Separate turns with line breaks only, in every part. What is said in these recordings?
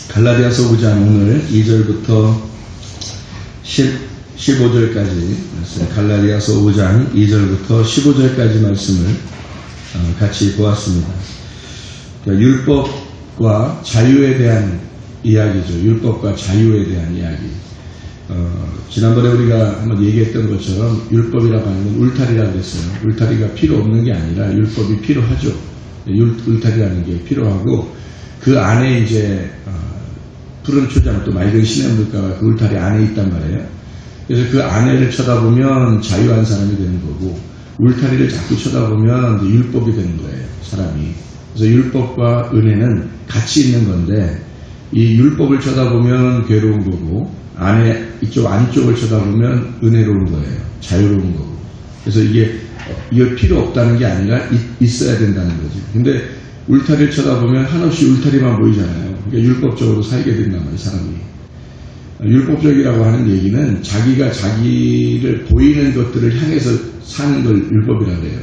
갈라디아서 5장 오늘 2절부터 15절까지 말씀, 갈라디아서 5장 2절부터 15절까지 말씀을 같이 보았습니다. 그러니까 율법과 자유에 대한 이야기죠. 율법과 자유에 대한 이야기. 지난번에 우리가 한번 얘기했던 것처럼 율법이라고 하는 건 울타리라고 했어요. 울타리가 필요 없는 게 아니라 율법이 필요하죠. 울타리라는 게 필요하고 그 안에 이제 푸른 초장 또 맑은 시냇물가가 그 울타리 안에 있단 말이에요. 그래서 그 안에를 쳐다보면 자유한 사람이 되는 거고 울타리를 자꾸 쳐다보면 이제 율법이 되는 거예요. 사람이. 그래서 율법과 은혜는 같이 있는 건데 이 율법을 쳐다보면 괴로운 거고 안에 이쪽 안쪽을 쳐다보면 은혜로운 거예요. 자유로운 거고. 그래서 이게 필요 없다는 게 아니라 있어야 된다는 거지. 근데 울타리를 쳐다보면 한없이 울타리만 보이잖아요. 그러니까 율법적으로 살게 된단 말이에요. 사람이. 율법적이라고 하는 얘기는 자기가 자기를 보이는 것들을 향해서 사는 걸 율법이라고 해요.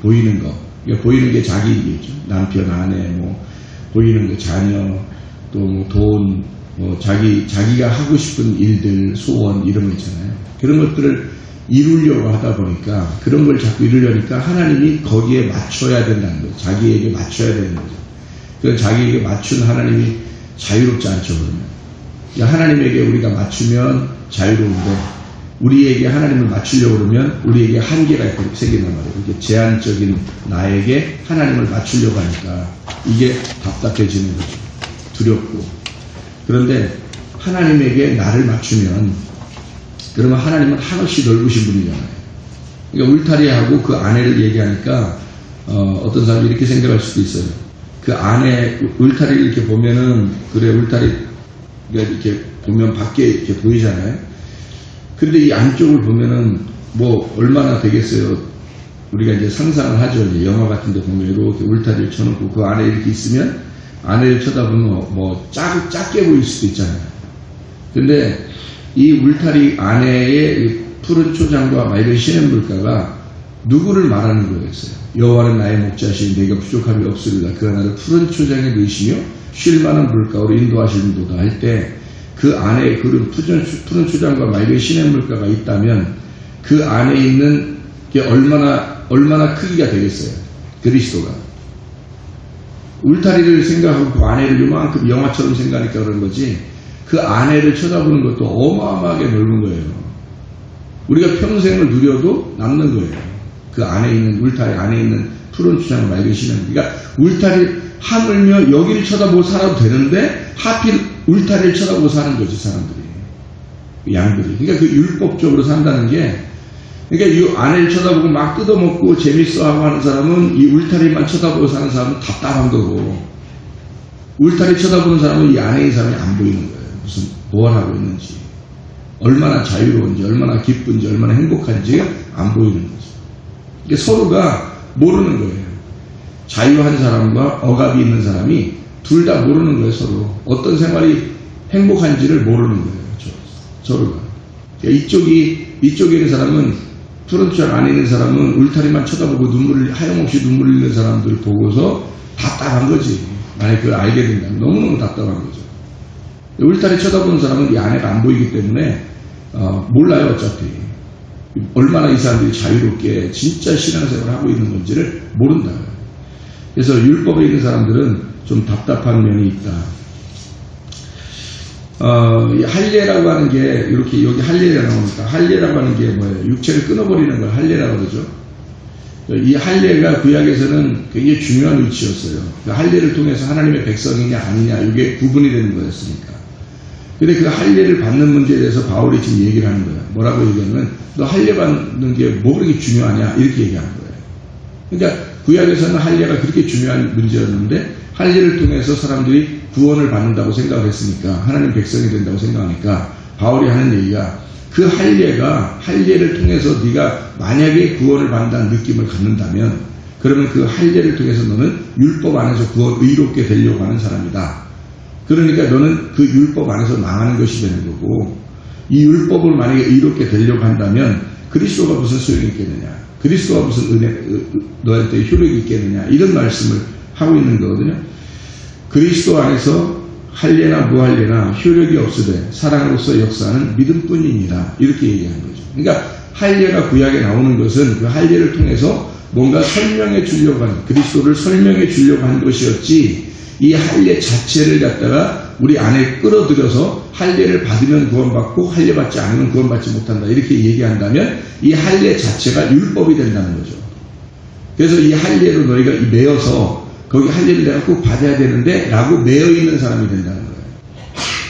보이는 거. 그러니까 보이는 게 자기 얘기죠. 남편, 아내, 보이는 거, 자녀, 또 돈, 자기가 하고 싶은 일들, 소원, 이런 거 있잖아요. 그런 것들을 이루려고 하다 보니까 그런 걸 자꾸 이루려니까 하나님이 거기에 맞춰야 된다는 거죠. 자기에게 맞춰야 되는 거죠. 그래서 자기에게 맞춘 하나님이 자유롭지 않죠. 그러면 하나님에게 우리가 맞추면 자유로운데 우리에게 하나님을 맞추려고 그러면 우리에게 한계가 생긴단 말이에요. 이렇게 제한적인 나에게 하나님을 맞추려고 하니까 이게 답답해지는 거죠. 두렵고. 그런데 하나님에게 나를 맞추면 그러면 하나님은 한없이 넓으신 분이잖아요. 그러니까 울타리하고 그 안에를 얘기하니까 어떤 사람이 이렇게 생각할 수도 있어요. 그 안에 울타리를 이렇게 보면은 그래 울타리가 이렇게 보면 밖에 이렇게 보이잖아요. 근데 이 안쪽을 보면은 얼마나 되겠어요. 우리가 이제 상상을 하죠. 이제 영화 같은 데 보면 이렇게 울타리를 쳐놓고 그 안에 이렇게 있으면 안에를 쳐다보면 작게 보일 수도 있잖아요. 근데 이 울타리 안에의 푸른 초장과 맑은 시냇물가가 누구를 말하는 거였어요? 여호와는 나의 목자시니 내가 부족함이 없으리라. 그가 나를 푸른 초장에 넣으시며 쉴만한 물가로 인도하시는도다 할 때 그 안에 그런 푸른 초장과 맑은 시냇물가가 있다면 그 안에 있는 게 얼마나 크기가 되겠어요? 그리스도가. 울타리를 생각하고 그 안에를 요만큼 영화처럼 생각하니까 그런 거지 그 안에를 쳐다보는 것도 어마어마하게 넓은 거예요. 우리가 평생을 누려도 남는 거예요. 그 안에 있는 울타리 안에 있는 푸른 초장 맑은 시냇물. 그러니까 울타리 하물며 여기를 쳐다보고 살아도 되는데 하필 울타리를 쳐다보고 사는 거지 사람들이. 양들이. 그러니까 그 율법적으로 산다는 게 그러니까 이 안에를 쳐다보고 막 뜯어먹고 재밌어하고 하는 사람은 이 울타리만 쳐다보고 사는 사람은 답답한 거고 울타리 쳐다보는 사람은 이 안에 있는 사람이 안 보이는 거예요. 무슨 뭘 하고 있는지 얼마나 자유로운지 얼마나 기쁜지 얼마나 행복한지 안 보이는 거죠. 그러니까 서로가 모르는 거예요. 자유한 사람과 억압이 있는 사람이 둘 다 모르는 거예요. 서로 어떤 생활이 행복한지를 모르는 거예요. 서로가. 그러니까 이쪽에 있는 사람은 푸른 초장 안에 있는 사람은 울타리만 쳐다보고 하염없이 눈물 흘리는 사람들 보고서 답답한 거지. 만약에 그걸 알게 된다면 너무너무 답답한 거죠. 울타리 쳐다보는 사람은 이 안에가 안 보이기 때문에 몰라요. 어차피 얼마나 이 사람들이 자유롭게 진짜 신앙생활을 하고 있는 건지를 모른다. 그래서 율법에 있는 사람들은 좀 답답한 면이 있다. 할례라고 하는 게 이렇게 여기 할례가 나오니까 할례라고 하는 게 뭐예요? 육체를 끊어버리는 걸 할례라고 그러죠. 이 할례가 구약에서는 굉장히 중요한 위치였어요. 그 할례를 통해서 하나님의 백성이냐 아니냐 이게 구분이 되는 거였으니까. 근데 그 할례를 받는 문제에 대해서 바울이 지금 얘기를 하는 거예요. 뭐라고 얘기하면 너 할례 받는 게 뭐 그렇게 중요하냐 이렇게 얘기하는 거예요. 그러니까 구약에서는 할례가 그렇게 중요한 문제였는데 할례를 통해서 사람들이 구원을 받는다고 생각했으니까 하나님 백성이 된다고 생각하니까 바울이 하는 얘기가 그 할례를 통해서 네가 만약에 구원을 받는다는 느낌을 갖는다면 그러면 그 할례를 통해서 너는 율법 안에서 의롭게 되려고 하는 사람이다. 그러니까 너는 그 율법 안에서 망하는 것이 되는 거고 이 율법을 만약에 의롭게 되려고 한다면 그리스도가 무슨 소용이 있겠느냐. 그리스도가 무슨 너한테 효력이 있겠느냐. 이런 말씀을 하고 있는 거거든요. 그리스도 안에서 할례나 무할례나 효력이 없으되 사랑으로서 역사하는 믿음뿐이니라. 이렇게 얘기하는 거죠. 그러니까 할례가 구약에 나오는 것은 그 할례를 통해서 뭔가 설명해 주려고 하는, 그리스도를 설명해 주려고 한 것이었지, 이 할례 자체를 갖다가 우리 안에 끌어들여서 할례를 받으면 구원받고 할례 받지 않으면 구원받지 못한다 이렇게 얘기한다면 이 할례 자체가 율법이 된다는 거죠. 그래서 이 할례로 너희가 매여서 거기 할례를 내가 꼭 받아야 되는데 라고 매여 있는 사람이 된다는 거예요.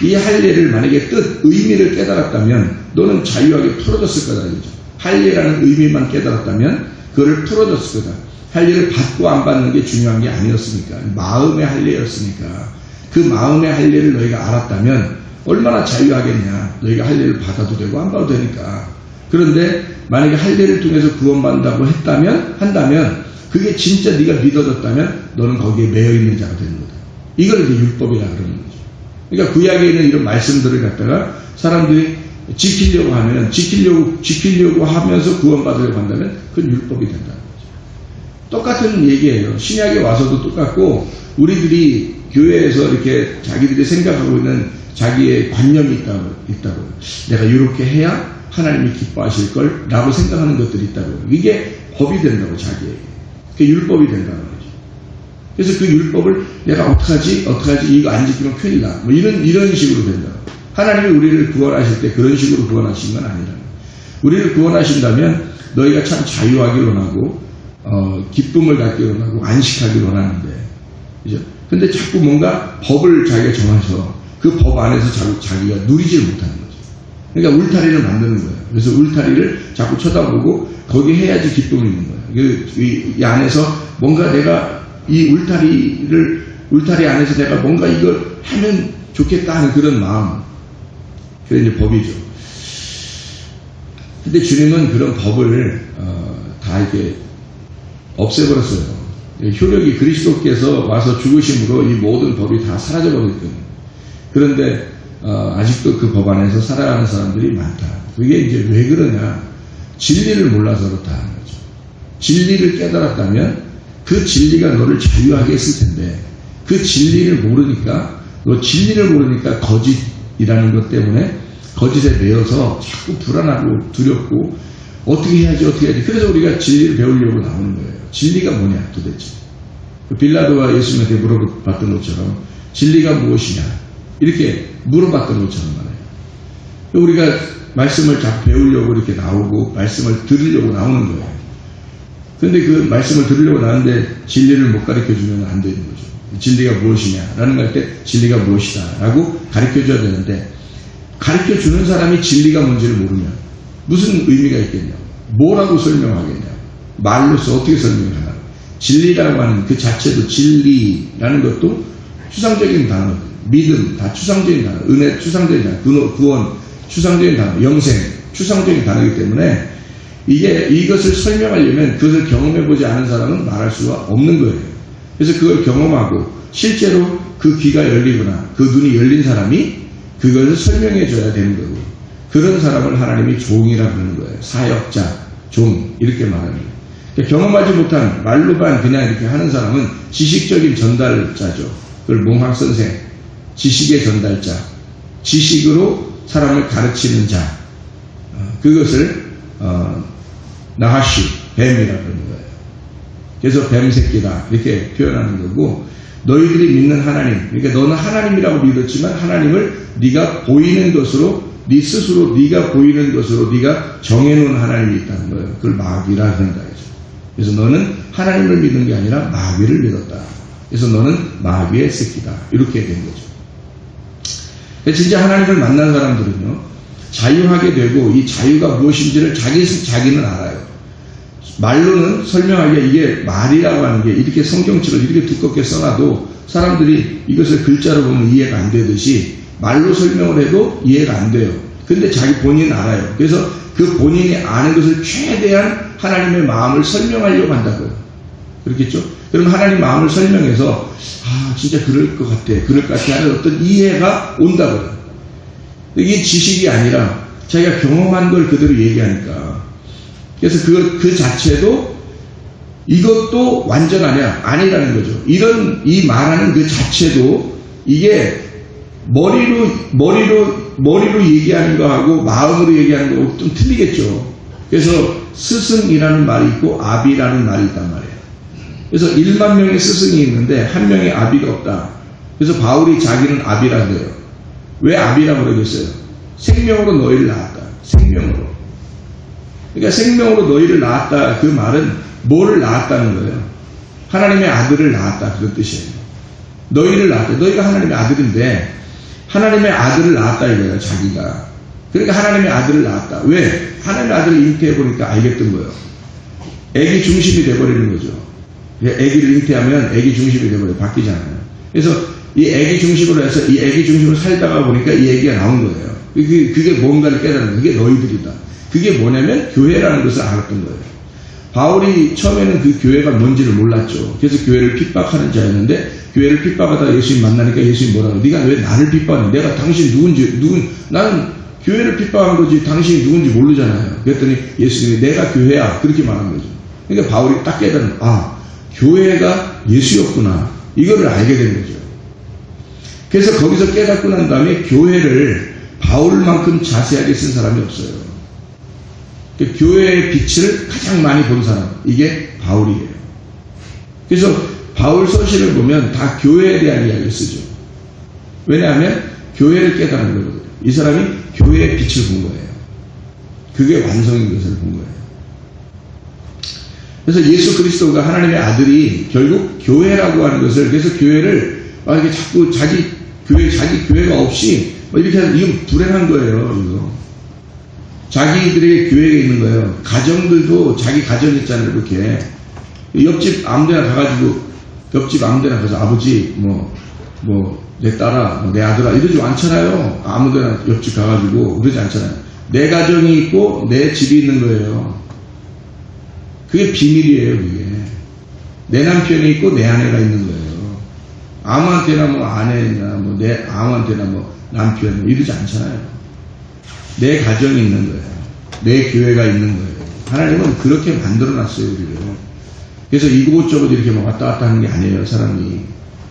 이 할례를 만약에 뜻, 의미를 깨달았다면 너는 자유하게 풀어졌을 거다 이거죠. 할례라는 의미만 깨달았다면 그거를 풀어졌을 거다. 할례를 받고 안 받는 게 중요한 게 아니었으니까, 마음의 할례였으니까 그 마음의 할례를 너희가 알았다면 얼마나 자유하겠냐. 너희가 할례를 받아도 되고 안 받아도 되니까. 그런데 만약에 할례를 통해서 구원받는다고 한다면 그게 진짜 네가 믿어졌다면 너는 거기에 매여 있는 자가 되는 거다. 이걸 이제 율법이라 그러는 거죠. 그러니까 구약에 있는 이런 말씀들을 갖다가 사람들이 지키려고 하면 지키려고 하면서 구원받으려고 한다면 그건 율법이 된다는 거죠. 똑같은 얘기예요. 신약에 와서도 똑같고 우리들이 교회에서 이렇게 자기들이 생각하고 있는 자기의 관념이 있다고 내가 이렇게 해야 하나님이 기뻐하실 걸 라고 생각하는 것들이 있다고. 이게 법이 된다고 자기에게. 그게 율법이 된다는 거죠. 그래서 그 율법을 내가 어떡하지 이거 안 지키면 큰일 나. 뭐 이런 식으로 된다. 하나님이 우리를 구원하실 때 그런 식으로 구원하신 건 아니라. 우리를 구원하신다면 너희가 참 자유하기 원하고 기쁨을 갖기 원하고 안식하기 원하는데, 그죠? 근데 자꾸 뭔가 법을 자기가 정해서 그 법 안에서 자기가 누리지를 못하는 거죠. 그러니까 울타리를 만드는 거예요. 그래서 울타리를 자꾸 쳐다보고 거기 해야지 기쁨이 있는 거예요. 이 안에서 뭔가 내가 이 울타리 안에서 내가 뭔가 이걸 하면 좋겠다 하는 그런 마음. 그게 이제 법이죠. 근데 주님은 그런 법을 다 이렇게 없애버렸어요. 효력이 그리스도께서 와서 죽으심으로 이 모든 법이 다 사라져버렸거든요. 그런데 아직도 그 법 안에서 살아가는 사람들이 많다. 그게 이제 왜 그러냐? 진리를 몰라서 그렇다 하는 거죠. 진리를 깨달았다면 그 진리가 너를 자유하게 했을 텐데 그 진리를 모르니까 거짓이라는 것 때문에 거짓에 매여서 자꾸 불안하고 두렵고 어떻게 해야지. 그래서 우리가 진리를 배우려고 나오는 거예요. 진리가 뭐냐 도대체. 빌라도가 예수님한테 물어봤던 것처럼 진리가 무엇이냐 이렇게 물어봤던 것처럼 말이에요. 우리가 말씀을 자꾸 배우려고 이렇게 나오고 말씀을 들으려고 나오는 거예요. 그런데 그 말씀을 들으려고 나오는데 진리를 못 가르쳐주면 안 되는 거죠. 진리가 무엇이냐 라는 걸 할 때 진리가 무엇이다 라고 가르쳐줘야 되는데 가르쳐주는 사람이 진리가 뭔지를 모르면 무슨 의미가 있겠냐. 뭐라고 설명하겠냐. 말로서 어떻게 설명하나. 진리라고 하는 그 자체도 진리라는 것도 추상적인 단어, 믿음 다 추상적인 단어, 은혜 추상적인 단어, 구원 추상적인 단어, 영생 추상적인 단어이기 때문에 이것을 설명하려면 그것을 경험해보지 않은 사람은 말할 수가 없는 거예요. 그래서 그걸 경험하고 실제로 그 귀가 열리거나 그 눈이 열린 사람이 그것을 설명해줘야 되는 거고 그런 사람을 하나님이 종이라 부르는 거예요. 사역자, 종 이렇게 말합니다. 그러니까 경험하지 못한 말로만 그냥 이렇게 하는 사람은 지식적인 전달자죠. 그걸 몽학선생, 지식의 전달자, 지식으로 사람을 가르치는 자, 그것을 나하시, 뱀이라 부르는 거예요. 그래서 뱀새끼다 이렇게 표현하는 거고 너희들이 믿는 하나님, 그러니까 너는 하나님이라고 믿었지만 하나님을 네가 보이는 것으로 네 스스로 네가 보이는 것으로 네가 정해놓은 하나님이 있다는 거예요. 그걸 마귀라 한다. 그래서 너는 하나님을 믿는 게 아니라 마귀를 믿었다. 그래서 너는 마귀의 새끼다. 이렇게 된 거죠. 진짜 하나님을 만난 사람들은요, 자유하게 되고 이 자유가 무엇인지를 자기는 알아요. 말로는 설명하기에 이게 말이라고 하는 게 이렇게 성경책을 이렇게 두껍게 써놔도 사람들이 이것을 글자로 보면 이해가 안 되듯이 말로 설명을 해도 이해가 안 돼요. 근데 자기 본인은 알아요. 그래서 그 본인이 아는 것을 최대한 하나님의 마음을 설명하려고 한다고요. 그렇겠죠? 그럼 하나님 마음을 설명해서 진짜 그럴 것 같아 하는 어떤 이해가 온다고요. 이게 지식이 아니라 자기가 경험한 걸 그대로 얘기하니까 그래서 그 자체도 이것도 완전하냐? 아니라는 거죠. 이 말하는 그 자체도 이게 머리로 얘기하는 거하고 마음으로 얘기하는 거하고 좀 틀리겠죠. 그래서 스승이라는 말이 있고 아비라는 말이 있단 말이에요. 그래서 1만 명의 스승이 있는데 한 명의 아비가 없다. 그래서 바울이 자기는 아비라고 해요. 왜 아비라고 그러겠어요? 생명으로 너희를 낳았다. 생명으로. 그러니까 생명으로 너희를 낳았다. 그 말은 뭐를 낳았다는 거예요? 하나님의 아들을 낳았다. 그런 뜻이에요. 너희를 낳았다. 너희가 하나님의 아들인데 하나님의 아들을 낳았다 이거예요. 자기가. 그러니까 하나님의 아들을 낳았다. 왜? 하나님의 아들을 잉태해보니까 알겠던 거예요. 애기 중심이 돼버리는 거죠. 애기를 잉태하면 애기 중심이 돼버려요. 바뀌잖아요. 그래서 이 애기 중심으로 해서 이 애기 중심으로 살다가 보니까 이 애기가 나온 거예요. 그게 뭔가를 깨달은 거예요. 그게 너희들이다. 그게 뭐냐면 교회라는 것을 알았던 거예요. 바울이 처음에는 그 교회가 뭔지를 몰랐죠. 그래서 교회를 핍박하는 자였는데 교회를 핍박하다가 예수님 만나니까 예수님 뭐라고 네가 왜 나를 핍박하냐. 내가 당신 나는 교회를 핍박한 거지 당신이 누군지 모르잖아요. 그랬더니 예수님이 내가 교회야. 그렇게 말한 거죠. 그러니까 바울이 딱 깨달은 교회가 예수였구나. 이거를 알게 된 거죠. 그래서 거기서 깨닫고 난 다음에 교회를 바울만큼 자세하게 쓴 사람이 없어요. 교회의 빛을 가장 많이 본 사람, 이게 바울이에요. 그래서 바울 서신을 보면 다 교회에 대한 이야기를 쓰죠. 왜냐하면 교회를 깨달은 거거든요. 이 사람이 교회의 빛을 본 거예요. 그게 완성인 것을 본 거예요. 그래서 예수 그리스도가 하나님의 아들이 결국 교회라고 하는 것을, 그래서 교회를 이렇게 자꾸 자기 교회가 없이 이렇게 하면 이건 불행한 거예요. 이거. 자기들의 교회가 있는 거예요. 가정들도 자기 가정 있잖아요. 이렇게 옆집 아무데나 가서 아버지 내 딸아 내 아들아 이러지 않잖아요. 아무데나 옆집 가가지고 그러지 않잖아요. 내 가정이 있고 내 집이 있는 거예요. 그게 비밀이에요. 그게 내 남편이 있고 내 아내가 있는 거예요. 아무한테나 아내나 아무한테나 남편 이러지 않잖아요. 내 가정이 있는 거예요. 내 교회가 있는 거예요. 하나님은 그렇게 만들어놨어요, 우리를. 그래서 이곳저곳 이렇게 왔다 갔다 하는 게 아니에요, 사람이.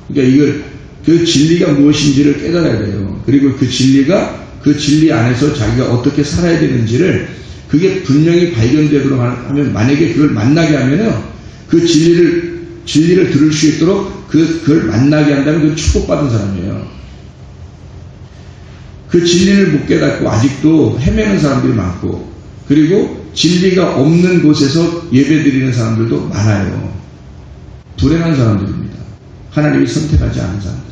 그러니까 그 진리가 무엇인지를 깨달아야 돼요. 그리고 그 진리 안에서 자기가 어떻게 살아야 되는지를 그게 분명히 발견되도록 하면, 만약에 그걸 만나게 하면은 그 진리를 들을 수 있도록 그걸 만나게 한다면 그건 축복받은 사람이에요. 그 진리를 못 깨닫고 아직도 헤매는 사람들이 많고, 그리고 진리가 없는 곳에서 예배드리는 사람들도 많아요. 불행한 사람들입니다. 하나님이 선택하지 않은 사람들.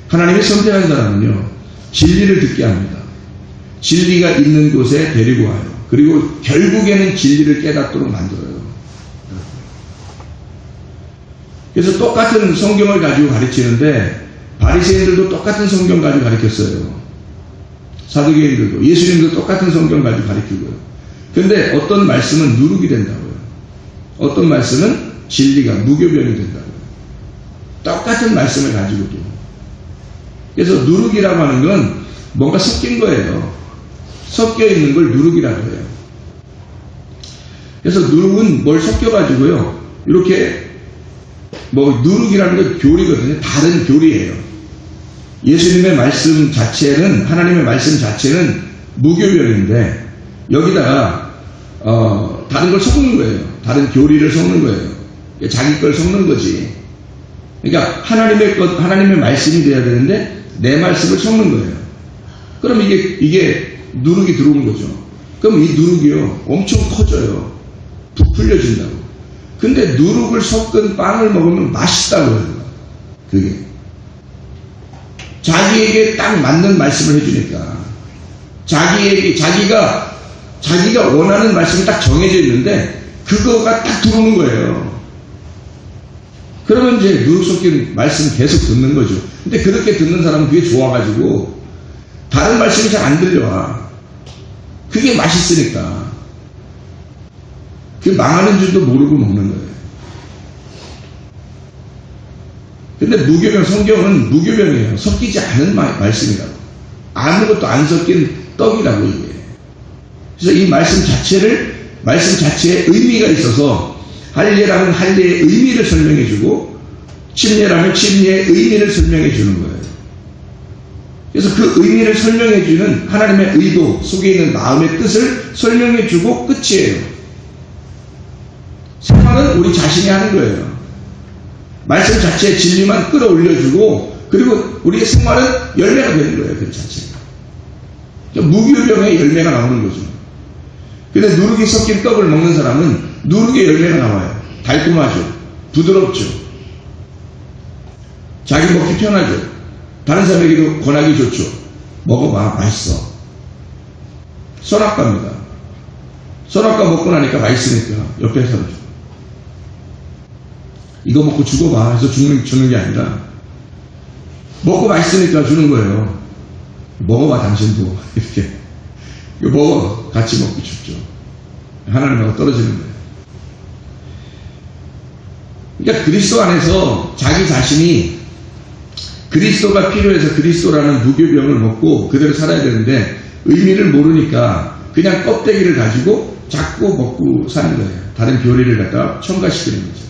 하나님이 선택한 사람은요, 진리를 듣게 합니다. 진리가 있는 곳에 데리고 와요. 그리고 결국에는 진리를 깨닫도록 만들어요. 그래서 똑같은 성경을 가지고 가르치는데 바리새인들도 똑같은 성경 가지고 가르쳤어요. 사두개인들도 예수님도 똑같은 성경 가지고 가르치고요. 그런데 어떤 말씀은 누룩이 된다고요. 어떤 말씀은 진리가 무교병이 된다고요. 똑같은 말씀을 가지고도. 그래서 누룩이라고 하는 건 뭔가 섞인 거예요. 섞여 있는 걸 누룩이라고 해요. 그래서 누룩은 뭘 섞여가지고요. 이렇게 누룩이라는 건 교리거든요. 다른 교리예요. 예수님의 말씀 자체는, 하나님의 말씀 자체는 무교별인데 여기다가 다른 걸 섞는 거예요. 다른 교리를 섞는 거예요. 자기 걸 섞는 거지. 그러니까 하나님의 말씀이 돼야 되는데 내 말씀을 섞는 거예요. 그럼 이게 누룩이 들어온 거죠. 그럼 이 누룩이요 엄청 커져요. 부풀려진다고. 근데 누룩을 섞은 빵을 먹으면 맛있다고 해요. 그게 자기에게 딱 맞는 말씀을 해주니까, 자기가 원하는 말씀이 딱 정해져 있는데 그거가 딱 들어오는 거예요. 그러면 이제 누룩 섞인 말씀 계속 듣는 거죠. 근데 그렇게 듣는 사람은 그게 좋아가지고 다른 말씀이 잘 안 들려와. 그게 맛있으니까. 그 망하는 줄도 모르고 먹는 거예요. 근데 성경은 무교병이에요. 섞이지 않은 말씀이라고. 아무것도 안 섞인 떡이라고 이게. 그래서 이 말씀 자체에 의미가 있어서 할례라면 할례의 의미를 설명해주고 침례라면 침례의 의미를 설명해주는 거예요. 그래서 그 의미를 설명해주는 하나님의 의도 속에 있는 마음의 뜻을 설명해주고 끝이에요. 생활은 우리 자신이 하는 거예요. 말씀 자체의 진리만 끌어올려주고, 그리고 우리의 생활은 열매가 되는 거예요. 그 자체가. 무교병의 열매가 나오는 거죠. 근데 누룩이 섞인 떡을 먹는 사람은 누룩의 열매가 나와요. 달콤하죠. 부드럽죠. 자기 먹기 편하죠. 다른 사람에게도 권하기 좋죠. 먹어봐. 맛있어. 선악과입니다. 선악과 먹고 나니까 맛있으니까 옆에 사람 줘. 이거 먹고 죽어봐 해서 주는 게 아니라 먹고 맛있으니까 주는 거예요. 먹어봐 당신도. 이렇게 이거 먹어. 같이 먹고 죽죠. 하나님하고 떨어지는 거예요. 그러니까 그리스도 안에서 자기 자신이 그리스도가 필요해서 그리스도라는 무교병을 먹고 그대로 살아야 되는데 의미를 모르니까 그냥 껍데기를 가지고 자꾸 먹고 사는 거예요. 다른 교리를 갖다가 첨가시키는 거죠.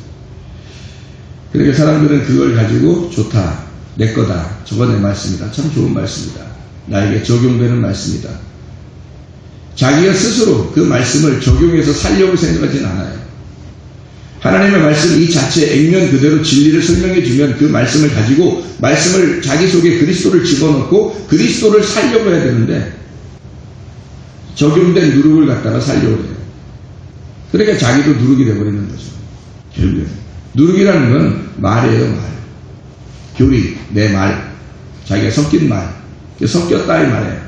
그러니까 사람들은 그걸 가지고 좋다, 내 거다, 저거 내 말씀이다, 참 좋은 말씀이다, 나에게 적용되는 말씀이다. 자기가 스스로 그 말씀을 적용해서 살려고 생각하진 않아요. 하나님의 말씀 이 자체의 액면 그대로 진리를 설명해 주면 그 말씀을 가지고 말씀을 자기 속에 그리스도를 집어넣고 그리스도를 살려고 해야 되는데 적용된 누룩을 갖다가 살려고 해요. 그러니까 자기도 누룩이 되어버리는 거죠. 결국은 누룩이라는 건 말이에요. 말. 교리, 내 말, 자기가 섞인 말, 섞였다 이 말이에요.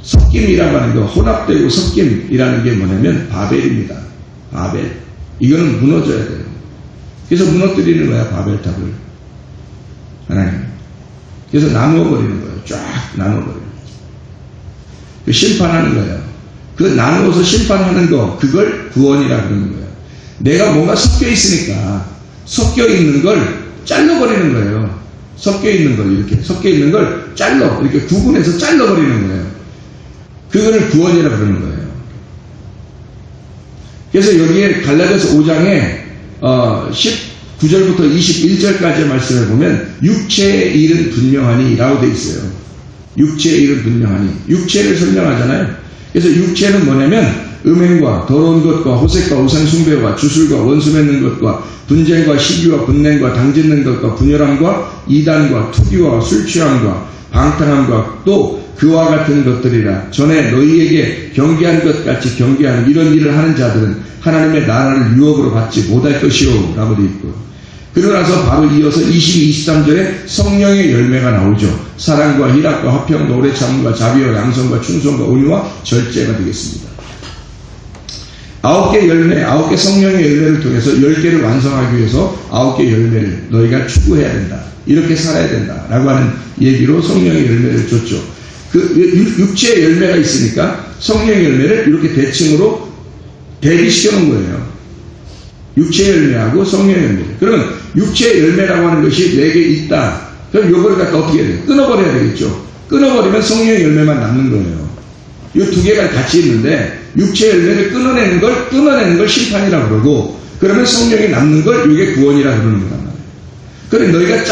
섞임이라고 하는 거, 혼합되고 섞임이라는 게 뭐냐면 바벨입니다. 바벨. 이거는 무너져야 돼요. 그래서 무너뜨리는 거야, 바벨탑을. 하나님. 그래서 나누어버리는 거예요. 쫙 나누어버리는 거예요. 심판하는 거예요. 그 나누어서 심판하는 거, 그걸 구원이라 그러는 거예요. 내가 뭔가 섞여 있으니까, 섞여 있는 걸 잘라버리는 거예요. 섞여 있는 걸, 이렇게. 섞여 있는 걸 이렇게 구분해서 잘라버리는 거예요. 그거를 구원이라 그러는 거예요. 그래서 여기에 갈라디아서 5장에 19절부터 21절까지의 말씀을 보면 육체의 일은 분명하니 라고 되어 있어요. 육체의 일은 분명하니. 육체를 설명하잖아요. 그래서 육체는 뭐냐면 음행과 더러운 것과 호색과 우상숭배와 주술과 원수 맺는 것과 분쟁과 시기와 분냉과 당짓는 것과 분열함과 이단과 투기와 술취함과 방탕함과 또 그와 같은 것들이라. 전에 너희에게 경계한 것 같이 경계하는 이런 일을 하는 자들은 하나님의 나라를 유업으로 받지 못할 것이요 라고 되어 있고, 그러고 나서 바로 이어서 22, 23절에 성령의 열매가 나오죠. 사랑과 희락과 화평, 오래 참음과 자비와 양성과 충성과 온유와 절제가 되겠습니다. 9개 열매, 9개 성령의 열매를 통해서 10개를 완성하기 위해서 9개 열매를 너희가 추구해야 된다. 이렇게 살아야 된다. 라고 하는 얘기로 성령의 열매를 줬죠. 그 육체의 열매가 있으니까 성령의 열매를 이렇게 대칭으로 대비시켜 놓은 거예요. 육체의 열매하고 성령의 열매. 그러면 육체의 열매라고 하는 것이 내게 있다. 그럼 요거를 갖다 어떻게 해야 돼요? 끊어버려야 되겠죠. 끊어버리면 성령의 열매만 남는 거예요. 이 두 개가 같이 있는데 육체의 열매를 끊어내는 걸 심판이라고 그러고, 그러면 성령이 남는 걸 이게 구원이라고 그러는 거란 말이에요. 그래 너희가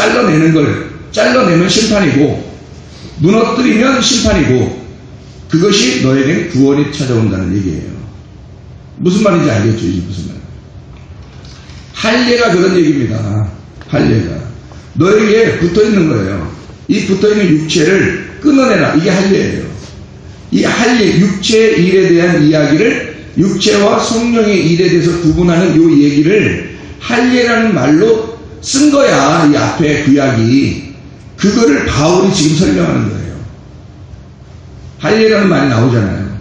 잘라내면 심판이고 무너뜨리면 심판이고, 그것이 너에겐 구원이 찾아온다는 얘기예요. 무슨 말인지 알겠죠? 이게 무슨 말이에요? 할례가 그런 얘기입니다. 할례가 너에게 붙어있는 거예요. 이 붙어있는 육체를 끊어내라. 이게 할례예요. 이 할례, 육체의 일에 대한 이야기를 육체와 성령의 일에 대해서 구분하는 이 얘기를 할례라는 말로 쓴 거야. 이 앞에 구약이. 그거를 바울이 지금 설명하는 거예요. 할례라는 말이 나오잖아요.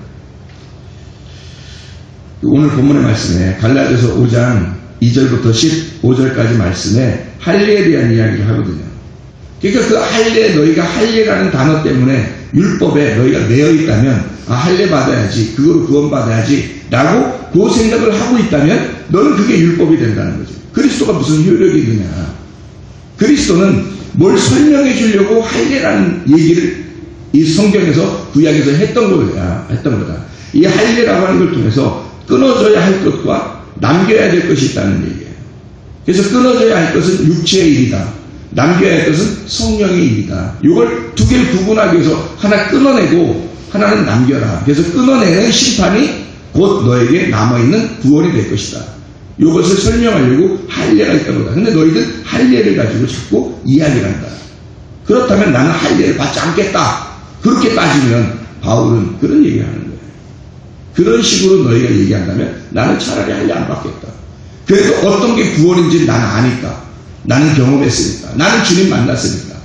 오늘 본문의 말씀에 갈라디아서 5장 2절부터 15절까지 말씀에 할례에 대한 이야기를 하거든요. 그러니까 그 할례, 너희가 할례라는 단어 때문에 율법에 너희가 매여 있다면 할례 받아야지, 그거로 구원 받아야지 라고 그 생각을 하고 있다면 너는 그게 율법이 된다는 거죠. 그리스도가 무슨 효력이 있느냐. 그리스도는 뭘 설명해 주려고 할례라는 얘기를 이 성경에서 구약에서 했던 거다. 이 할례라고 하는 걸 통해서 끊어져야 할 것과 남겨야 될 것이 있다는 얘기예요. 그래서 끊어져야 할 것은 육체의 일이다. 남겨야 할 것은 성령의 일이다. 이걸 두 개를 구분하기 위해서 하나 끊어내고 하나는 남겨라. 그래서 끊어내는 심판이 곧 너에게 남아있는 구원이 될 것이다. 이것을 설명하려고 할례가 있다고 한다. 근데 너희들 할례를 가지고 자꾸 이야기를 한다. 그렇다면 나는 할례를 받지 않겠다. 그렇게 따지면 바울은 그런 얘기를 하는 거예요. 그런 식으로 너희가 얘기한다면 나는 차라리 할례 안 받겠다. 그래도 어떤 게 구원인지 나는 아니까. 나는 경험했으니까. 나는 주님 만났으니까.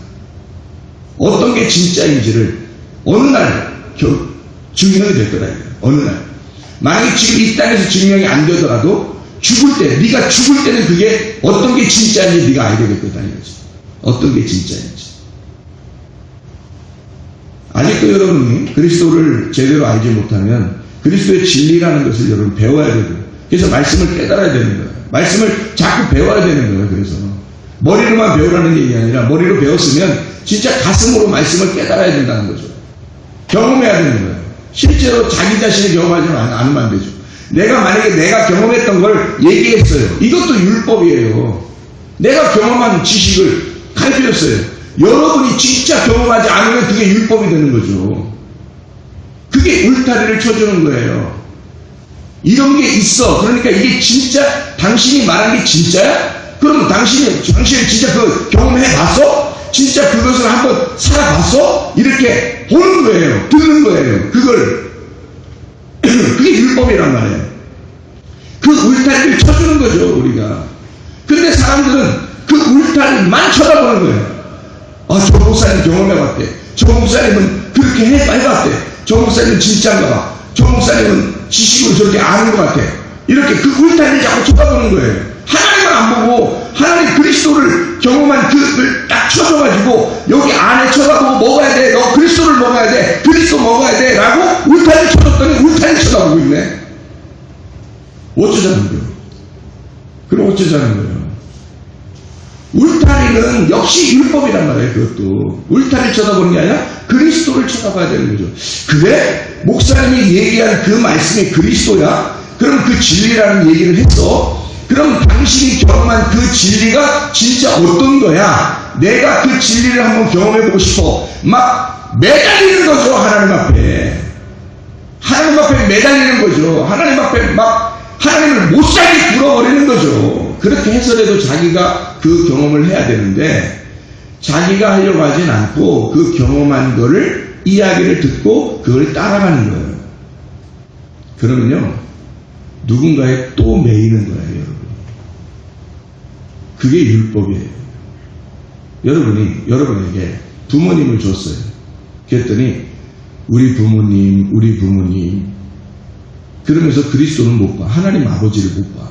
어떤 게 진짜인지를 어느 날 증명이 될 거다. 어느 날. 만약에 지금 이 땅에서 증명이 안 되더라도 죽을 때, 네가 죽을 때는 그게 어떤 게 진짜인지 네가 알게 될 거다. 이거지. 어떤 게 진짜인지. 아직도 여러분이 그리스도를 제대로 알지 못하면 그리스도의 진리라는 것을 여러분 배워야 되고, 그래서 말씀을 깨달아야 되는 거예요. 말씀을 자꾸 배워야 되는 거예요. 그래서 머리로만 배우라는 얘기 아니라 머리로 배웠으면 진짜 가슴으로 말씀을 깨달아야 된다는 거죠. 경험해야 되는 거예요. 실제로 자기 자신이 경험하지 않으면 안 되죠. 만약에 내가 경험했던 걸 얘기했어요. 이것도 율법이에요. 내가 경험한 지식을 가르쳐줬어요. 여러분이 진짜 경험하지 않으면 그게 율법이 되는 거죠. 그게 울타리를 쳐주는 거예요. 이런 게 있어. 그러니까 이게 진짜 당신이 말한 게 진짜야? 그러면 당신이 진짜 그 경험해봤어? 진짜 그것을 한번 살아봤어? 이렇게 보는 거예요. 듣는 거예요. 그게 율법이란 말이에요. 그 울타리를 쳐주는 거죠, 우리가. 근데 사람들은 그 울타리만 쳐다보는 거예요. 아, 저 목사님 경험해봤대. 저 목사님은 그렇게 해봤대. 저 목사님은 진짜인가 봐. 저 목사님은 지식으로 저렇게 아는 것 같아. 이렇게 그 울타리를 자꾸 쳐다보는 거예요. 하나님을 안 보고 하나님 그리스도를 경험한 그걸 딱 쳐줘가지고 여기 안에 쳐다보고 먹어야 돼. 너 그리스도를 먹어야 돼. 그리스도 먹어야 돼. 라고 울타리를 쳐줬더니 울타리를 쳐다보고 있네. 어쩌자는 거예요? 그럼 어쩌자는 거예요? 울타리는 역시 율법이란 말이에요. 그것도 울타리 쳐다보는 게 아니라 그리스도를 쳐다봐야 되는 거죠. 그래? 목사님이 얘기한 그 말씀이 그리스도야? 그럼 그 진리라는 얘기를 했어. 그럼 당신이 경험한 그 진리가 진짜 어떤 거야? 내가 그 진리를 한번 경험해보고 싶어. 막 매달리는 거죠. 하나님 앞에. 하나님 앞에 매달리는 거죠. 하나님 앞에 막 하나님을 못 살게 굴어버리는 거죠. 그렇게 해서라도 자기가 그 경험을 해야 되는데 자기가 하려고 하진 않고 그 경험한 거를 이야기를 듣고 그걸 따라가는 거예요. 그러면요 누군가에 또 매이는 거예요. 여러분. 그게 율법이에요. 여러분에게 부모님을 줬어요. 그랬더니 우리 부모님 그러면서 그리스도는 못 봐. 하나님 아버지를 못 봐.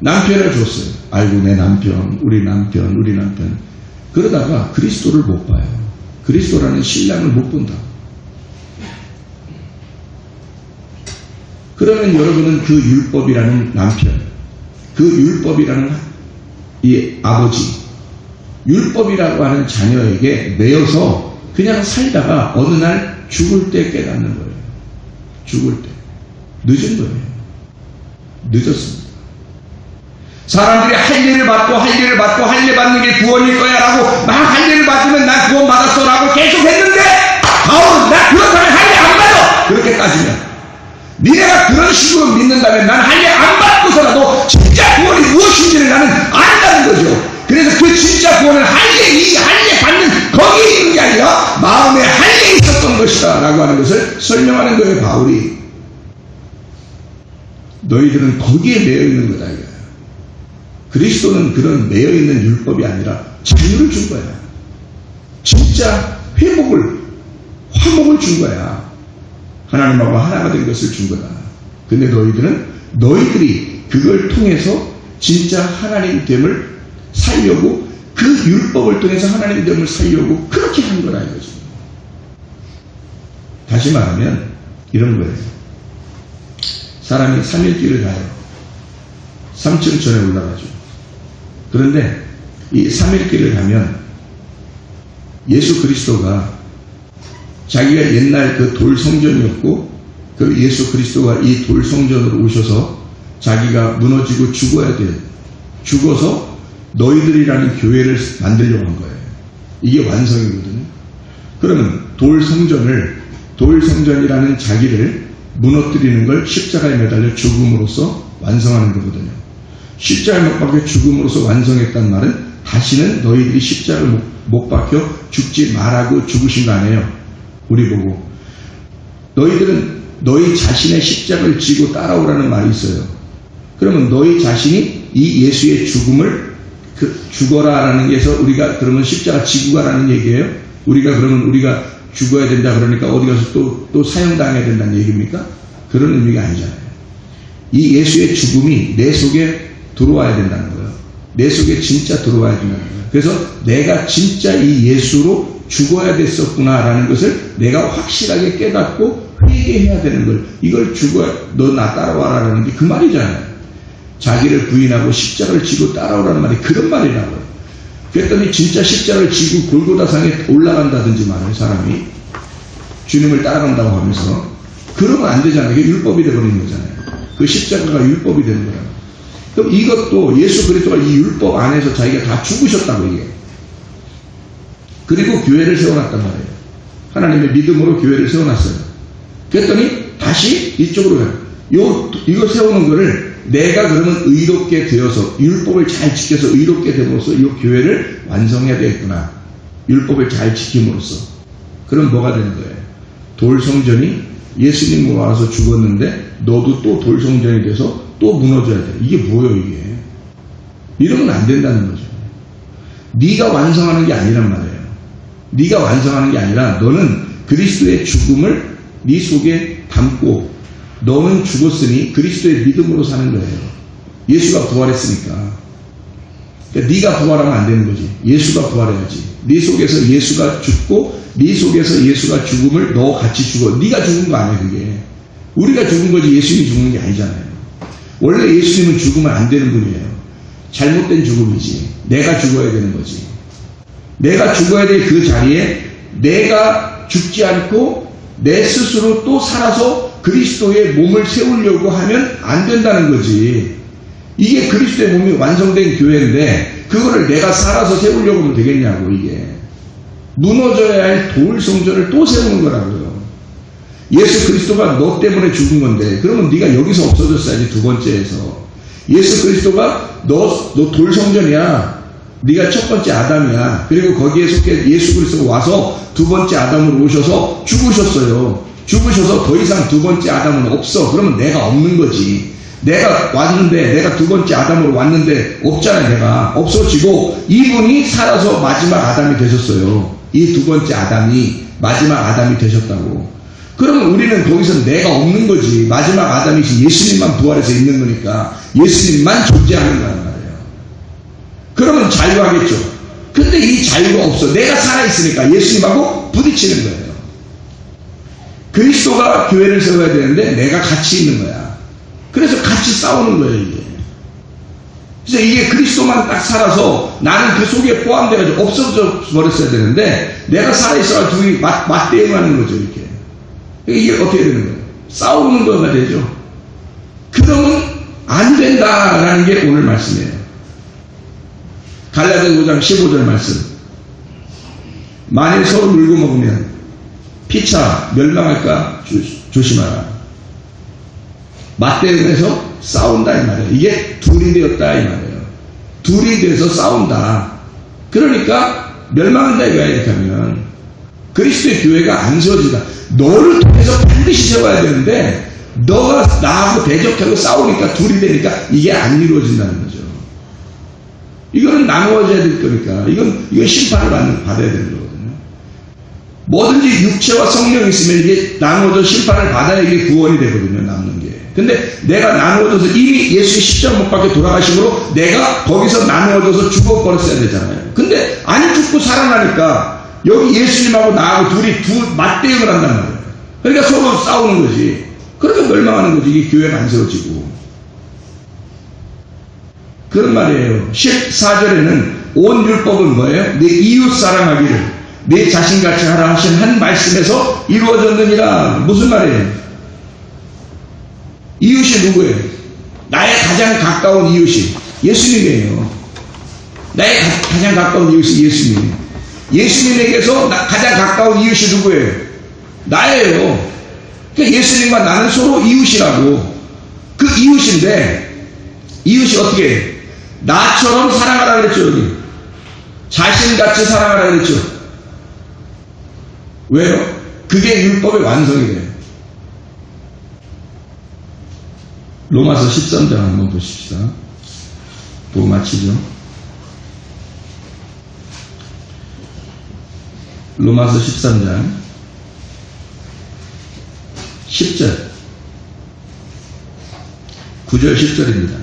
남편을 줬어요. 아이고 내 남편, 우리 남편. 그러다가 그리스도를 못 봐요. 그리스도라는 신랑을 못 본다. 그러면 여러분은 그 율법이라는 남편, 그 율법이라는 이 아버지, 율법이라고 하는 자녀에게 매여서 그냥 살다가 어느 날 죽을 때 깨닫는 거예요. 죽을 때. 늦은 거예요. 늦었습니다. 사람들이 할례를 받고 할례 받는 게 구원일 거야 라고 막 할례를 받으면 나 구원 받았어 라고 계속 했는데 바울은 나 그렇다면 할례 안 받아! 그렇게 따지면 니네가 그런 식으로 믿는다면 난 할례 안 받고서라도 진짜 구원이 무엇인지를 나는 안다는 거죠. 그래서 그 진짜 구원은 할례 받는 거기에 있는 게 아니라 마음에 할례에 있었던 것이다 라고 하는 것을 설명하는 거예요. 바울이. 너희들은 거기에 매여 있는 거다 이거야. 그리스도는 그런 매여 있는 율법이 아니라 자유를 준 거야. 진짜 화목을 준 거야. 하나님하고 하나가 된 것을 준 거다. 근데 너희들이 그걸 통해서 진짜 하나님 됨을 살려고 그 율법을 통해서 하나님 됨을 살려고 그렇게 한 거라 이거죠. 다시 말하면 이런 거예요. 사람이 3일길을 가요. 3층천에 올라가죠. 그런데 이 3일길을 가면 예수 그리스도가 자기가 옛날 그 돌 성전이었고 그 예수 그리스도가 이 돌 성전으로 오셔서 자기가 무너지고 죽어야 돼요. 죽어서 너희들이라는 교회를 만들려고 한 거예요. 이게 완성이거든요. 그러면 돌성전이라는 자기를 무너뜨리는 걸 십자가에 매달려 죽음으로써 완성하는 거거든요. 십자가에 못 박혀 죽음으로써 완성했단 말은 다시는 너희들이 십자가를 못 박혀 죽지 말라고 죽으신 거 아니에요. 우리 보고. 너희들은 너희 자신의 십자가를 지고 따라오라는 말이 있어요. 그러면 너희 자신이 이 예수의 죽음을 죽어라라는 게서 우리가 그러면 십자가 지고 가라는 얘기예요? 우리가 죽어야 된다 그러니까 어디 가서 또 사형당해야 된다는 얘기입니까? 그런 의미가 아니잖아요. 이 예수의 죽음이 내 속에 들어와야 된다는 거예요. 내 속에 진짜 들어와야 된다는 거예요. 그래서 내가 진짜 이 예수로 죽어야 됐었구나라는 것을 내가 확실하게 깨닫고 회개해야 되는 걸, 이걸 너 나 따라와라라는 게 그 말이잖아요. 자기를 부인하고 십자가를 지고 따라오라는 말이 그런 말이라고요. 그랬더니 진짜 십자가를 지고 골고다상에 올라간다든지 말아요. 사람이 주님을 따라간다고 하면서 그러면 안 되잖아요. 그게 율법이 되어버리는 거잖아요. 그 십자가가 율법이 되는 거라고. 그럼 이것도 예수 그리스도가 이 율법 안에서 자기가 다 죽으셨다고 이게. 그리고 교회를 세워놨단 말이에요. 하나님의 믿음으로 교회를 세워놨어요. 그랬더니 다시 이쪽으로 가요. 이거 세우는 거를 내가 그러면 의롭게 되어서 율법을 잘 지켜서 의롭게 됨으로써 이 교회를 완성해야 되겠구나. 율법을 잘 지킴으로써. 그럼 뭐가 되는 거예요? 돌성전이 예수님으로 와서 죽었는데 너도 또 돌성전이 돼서 또 무너져야 돼. 이게 뭐예요 이게? 이러면 안 된다는 거죠. 네가 완성하는 게 아니란 말이에요. 네가 완성하는 게 아니라 너는 그리스도의 죽음을 네 속에 담고 너는 죽었으니 그리스도의 믿음으로 사는 거예요. 예수가 부활했으니까. 그러니까 네가 부활하면 안 되는 거지. 예수가 부활해야지. 네 속에서 예수가 죽고 네 속에서 예수가 죽음을 너 같이 죽어. 네가 죽은 거 아니야 그게. 우리가 죽은 거지 예수님이 죽는 게 아니잖아요. 원래 예수님은 죽으면 안 되는 분이에요. 잘못된 죽음이지. 내가 죽어야 되는 거지. 내가 죽어야 될 그 자리에 내가 죽지 않고 내 스스로 또 살아서 그리스도의 몸을 세우려고 하면 안 된다는 거지. 이게 그리스도의 몸이 완성된 교회인데 그거를 내가 살아서 세우려고 하면 되겠냐고. 이게 무너져야 할 돌성전을 또 세우는 거라고요. 예수 그리스도가 너 때문에 죽은 건데 그러면 네가 여기서 없어졌어야지. 두 번째에서 예수 그리스도가 너 돌성전이야. 네가 첫 번째 아담이야. 그리고 거기에 속해 예수 그리스도가 와서 두 번째 아담으로 오셔서 죽으셨어요. 죽으셔서 더 이상 두 번째 아담은 없어. 그러면 내가 없는 거지. 내가 왔는데 내가 두 번째 아담으로 왔는데 없잖아요. 내가 없어지고 이분이 살아서 마지막 아담이 되셨어요. 이 두 번째 아담이 마지막 아담이 되셨다고. 그러면 우리는 거기서 내가 없는 거지. 마지막 아담이신 예수님만 부활해서 있는 거니까 예수님만 존재하는 거란 말이에요. 그러면 자유하겠죠. 근데 이 자유가 없어. 내가 살아있으니까 예수님하고 부딪히는 거예요. 그리스도가 교회를 세워야 되는데 내가 같이 있는 거야. 그래서 같이 싸우는 거예요 이게. 그래서 이게 그리스도만 딱 살아서 나는 그 속에 포함돼가지고 없어져 버렸어야 되는데 내가 살아있어가지고 둘이 맞대응하는 거죠 이렇게. 이게 어떻게 되는 거예요? 싸우는 거가 되죠. 그러면 안 된다라는 게 오늘 말씀이에요. 갈라디아 5장 15절 말씀. 만일 서로 물고 먹으면 피차 멸망할까 조심하라. 맞대응해서 싸운다 이 말이에요. 이게 둘이 되었다 이 말이에요. 둘이 돼서 싸운다. 그러니까 멸망한다 이거야. 이렇게 하면 그리스도의 교회가 안 세워진다. 너를 통해서 반드시 세워야 되는데 너가 나하고 대적하고 싸우니까 둘이 되니까 이게 안 이루어진다는 거죠. 이거는 나누어져야 될 거니까 이건 심판을 받아야 되는 거거든요. 뭐든지 육체와 성령이 있으면 이게 나누어져 심판을 받아야 이게 구원이 되거든요. 남는 게. 근데 내가 나누어져서 이미 예수의 십자가 못 박혀 돌아가심으로 내가 거기서 나누어져서 죽어버렸어야 되잖아요. 근데 안 죽고 살아나니까 여기 예수님하고 나하고 둘이 맞대응을 한단 말이에요. 그러니까 서로 싸우는 거지. 그러니까 멸망하는 거지. 이게 교회가 안 세워지고. 그런 말이에요. 14절에는 온 율법은 뭐예요? 내 이웃 사랑하기를 내 자신같이 하라 하신 한 말씀에서 이루어졌느니라. 무슨 말이에요? 이웃이 누구예요? 나의 가장 가까운 이웃이 예수님이에요. 나의 가장 가까운 이웃이 예수님. 예수님에게서 가장 가까운 이웃이 누구예요? 나예요. 그러니까 예수님과 나는 서로 이웃이라고. 그 이웃인데 이웃이 어떻게 해요? 나처럼 사랑하라 그랬죠. 여기 자신같이 사랑하라 그랬죠. 왜요? 그게 율법의 완성이 돼요. 로마서 13장 한번 보십시다. 보고 마치죠. 로마서 13장 10절 9절 10절입니다.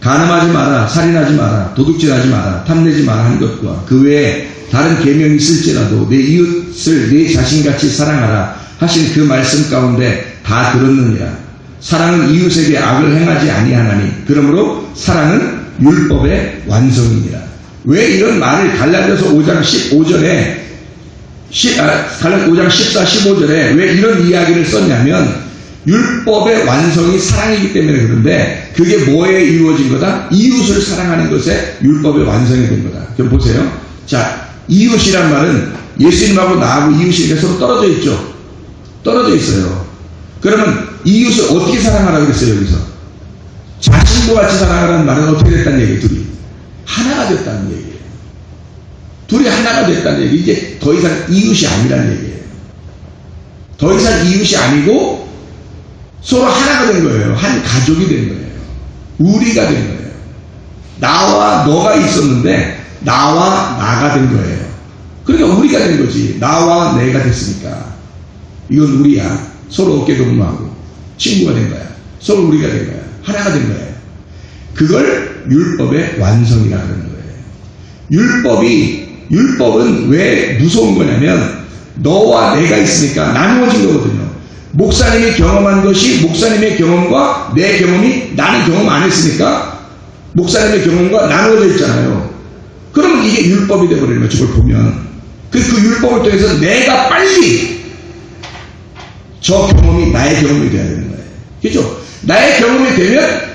간음하지 마라, 살인하지 마라, 도둑질하지 마라, 탐내지 마라 하는 것과 그 외에 다른 계명이 있을지라도 내 이웃을 내 자신같이 사랑하라 하신 그 말씀 가운데 다 들었느니라. 사랑은 이웃에게 악을 행하지 아니하나니 그러므로 사랑은 율법의 완성이니라. 왜 이런 말을 갈라디아서 5장 15절에 갈라디아서 5장 14, 15절에 왜 이런 이야기를 썼냐면 율법의 완성이 사랑이기 때문에 그런데 그게 뭐에 이루어진 거다? 이웃을 사랑하는 것에 율법의 완성이 된 거다. 그럼 보세요. 자, 이웃이란 말은 예수님하고 나하고 이웃이 서로 떨어져 있죠. 떨어져 있어요. 그러면 이웃을 어떻게 사랑하라고 그랬어요, 여기서? 자신과 같이 사랑하라는 말은 어떻게 됐다는 얘기예요, 둘이? 하나가 됐다는 얘기예요. 둘이 하나가 됐다는 얘기. 이제 더 이상 이웃이 아니라는 얘기예요. 더 이상 이웃이 아니고 서로 하나가 된 거예요. 한 가족이 된 거예요. 우리가 된 거예요. 나와 너가 있었는데 나와 나가 된 거예요. 그러니까 우리가 된 거지. 나와 내가 됐으니까. 이건 우리야. 서로 어깨동무하고 친구가 된 거야. 서로 우리가 된 거야. 하나가 된 거예요. 그걸 율법의 완성이라 하는 거예요. 율법은 왜 무서운 거냐면 너와 내가 있으니까 나누어진 거거든요. 목사님이 경험한 것이 목사님의 경험과 내 경험이 나는 경험 안 했으니까 목사님의 경험과 나누어져 있잖아요. 그러면 이게 율법이 되어버리는 거예요. 저걸 보면. 그 율법을 통해서 내가 빨리 저 경험이 나의 경험이 돼야 되는 거예요. 그죠? 나의 경험이 되면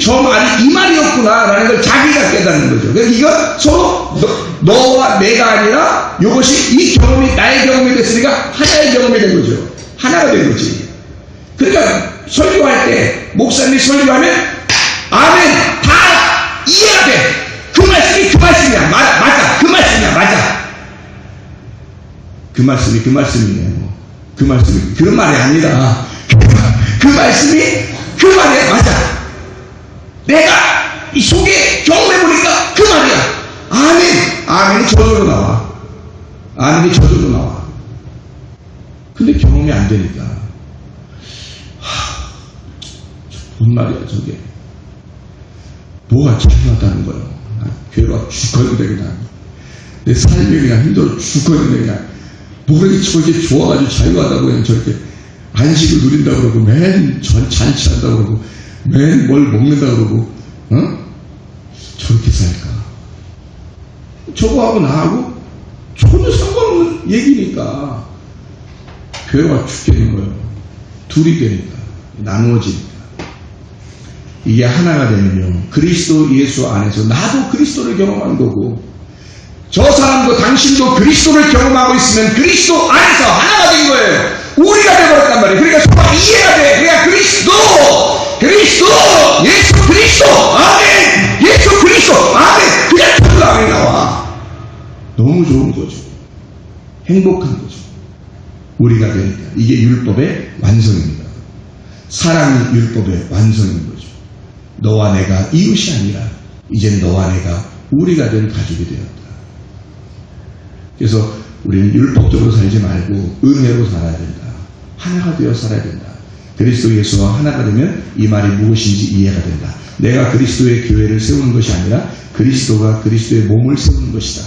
저 말이 이 말이었구나 라는 걸 자기가 깨닫는 거죠. 그러니까 이건 서로 너와 내가 아니라 이것이 이 경험이 나의 경험이 됐으니까 하나의 경험이 된 거죠. 하나가 된 거지. 그러니까 설교할 때 목사님이 설교하면 아멘 다 이해가 돼. 그 말씀이 그 말씀이야. 맞아. 그 말씀이야. 맞아. 그 말씀이 그 말씀이네요. 그 말씀이 그런 말이 아니라 그 말씀이 그 말이야. 맞아. 내가 이 속에 경험해보니까 그 말이야. 아멘. 아멘이 저절로 나와. 아멘이 저절로 나와. 근데 경험이 안 되니까. 뭔 말이야 저게. 뭐가 중요하다는 거예요. 괴로워 죽었는데 그냥. 내 삶이 그냥 힘들어 죽었는데 그냥. 뭐가 저렇게 좋아가지고 자유하다고 그냥 저렇게 안식을 누린다고 그러고 맨 잔치한다고 그러고 맨 뭘 먹는다고 그러고 저렇게 살까. 저거하고 나하고 전혀 상관없는 얘기니까 괴로워 죽겠는 거예요. 둘이 되니까 나누어지니까. 이게 하나가 되면요 그리스도 예수 안에서 나도 그리스도를 경험하는 거고 저 사람도 당신도 그리스도를 경험하고 있으면 그리스도 안에서 하나가 된 거예요. 우리가 되어버렸단 말이에요. 그러니까 서로 이해가 돼. 그러니까 그리스도 예수 그리스도 아멘 예수 그리스도 아멘 그냥 전부 아멘 나와. 너무 좋은 거죠. 행복한 거죠. 우리가 되니까. 이게 율법의 완성입니다. 사랑이 율법의 완성인 거죠. 너와 내가 이웃이 아니라 이젠 너와 내가 우리가 된 가족이 되었다. 그래서 우리는 율법적으로 살지 말고 은혜로 살아야 된다. 하나가 되어 살아야 된다. 그리스도 예수와 하나가 되면 이 말이 무엇인지 이해가 된다. 내가 그리스도의 교회를 세우는 것이 아니라 그리스도가 그리스도의 몸을 세우는 것이다.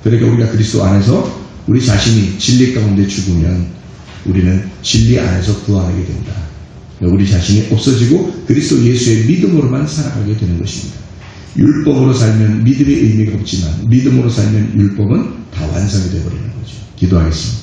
그러니까 우리가 그리스도 안에서 우리 자신이 진리 가운데 죽으면 우리는 진리 안에서 구원하게 된다. 우리 자신이 없어지고 그리스도 예수의 믿음으로만 살아가게 되는 것입니다. 율법으로 살면 믿음의 의미가 없지만 믿음으로 살면 율법은 다 완성이 되어버리는 거죠. 기도하겠습니다.